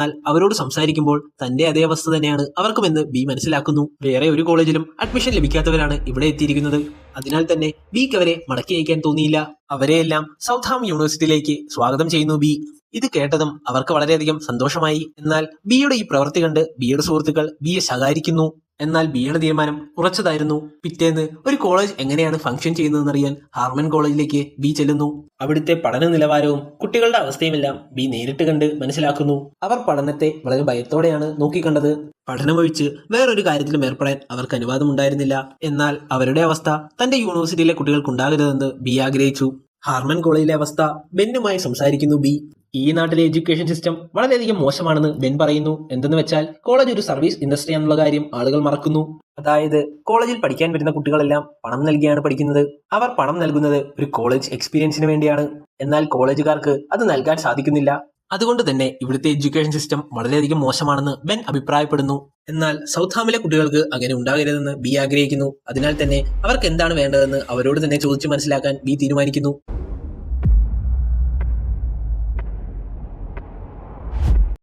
എന്നാൽ അവരോട് സംസാരിക്കുമ്പോൾ തന്റെ അതേ അവസ്ഥ തന്നെയാണ് അവർക്കുമെന്ന് ബി മനസ്സിലാക്കുന്നു. വേറെ ഒരു കോളേജിലും അഡ്മിഷൻ ലഭിക്കാത്തവരാണ് ഇവിടെ എത്തിയിരിക്കുന്നത്. അതിനാൽ തന്നെ ബിക്ക് അവരെ മടക്കി അയക്കാൻ തോന്നിയില്ല. അവരെയെല്ലാം സൗത്ത്ഹാം യൂണിവേഴ്സിറ്റിയിലേക്ക് സ്വാഗതം ചെയ്യുന്നു ബി. ഇത് കേട്ടതും അവർക്ക് വളരെയധികം സന്തോഷമായി. എന്നാൽ ബിയുടെ ഈ പ്രവൃത്തി കണ്ട് ബിയുടെ സുഹൃത്തുക്കൾ ബിയെ ശകാരിക്കുന്നു. എന്നാൽ ബിയുടെ തീരുമാനം ഉറച്ചതായിരുന്നു. പിറ്റേന്ന് ഒരു കോളേജ് എങ്ങനെയാണ് ഫംഗ്ഷൻ ചെയ്യുന്നതെന്നറിയാൻ ഹാർമൺ കോളേജിലേക്ക് ബി ചെല്ലുന്നു. അവിടുത്തെ പഠന നിലവാരവും കുട്ടികളുടെ അവസ്ഥയുമെല്ലാം ബി നേരിട്ട് കണ്ട് മനസ്സിലാക്കുന്നു. അവർ പഠനത്തെ വളരെ ഭയത്തോടെയാണ് നോക്കിക്കണ്ടത്. പഠനമൊഴിച്ച് വേറൊരു കാര്യത്തിലും ഏർപ്പെടാൻ അവർക്ക് അനുവാദമുണ്ടായിരുന്നില്ല. എന്നാൽ അവരുടെ അവസ്ഥ തന്റെ യൂണിവേഴ്സിറ്റിയിലെ കുട്ടികൾക്കുണ്ടാകരുതെന്ന് ബി ആഗ്രഹിച്ചു. ഹാർമൺ കോളേജിലെ അവസ്ഥ ബെന്നുമായി സംസാരിക്കുന്നു ബി. ഈ നാട്ടിലെ എഡ്യൂക്കേഷൻ സിസ്റ്റം വളരെയധികം മോശമാണെന്ന് ബെൻ പറയുന്നു. എന്തെന്ന് വെച്ചാൽ കോളേജ് ഒരു സർവീസ് ഇൻഡസ്ട്രി എന്നുള്ള കാര്യം ആളുകൾ മറക്കുന്നു. അതായത് കോളേജിൽ പഠിക്കാൻ വരുന്ന കുട്ടികളെല്ലാം പണം നൽകിയാണ് പഠിക്കുന്നത്. അവർ പണം നൽകുന്നത് ഒരു കോളേജ് എക്സ്പീരിയൻസിന് വേണ്ടിയാണ്. എന്നാൽ കോളേജുകാർക്ക് അത് നൽകാൻ സാധിക്കുന്നില്ല. അതുകൊണ്ട് തന്നെ ഇവിടുത്തെ എഡ്യൂക്കേഷൻ സിസ്റ്റം വളരെയധികം മോശമാണെന്ന് ബെൻ അഭിപ്രായപ്പെടുന്നു. എന്നാൽ സൗത്ത്ഹാമിലെ കുട്ടികൾക്ക് അങ്ങനെ ഉണ്ടാകരുതെന്ന് ബി ആഗ്രഹിക്കുന്നു. അതിനാൽ തന്നെ അവർക്ക് എന്താണ് വേണ്ടതെന്ന് അവരോട് തന്നെ ചോദിച്ചു മനസ്സിലാക്കാൻ ബി തീരുമാനിക്കുന്നു.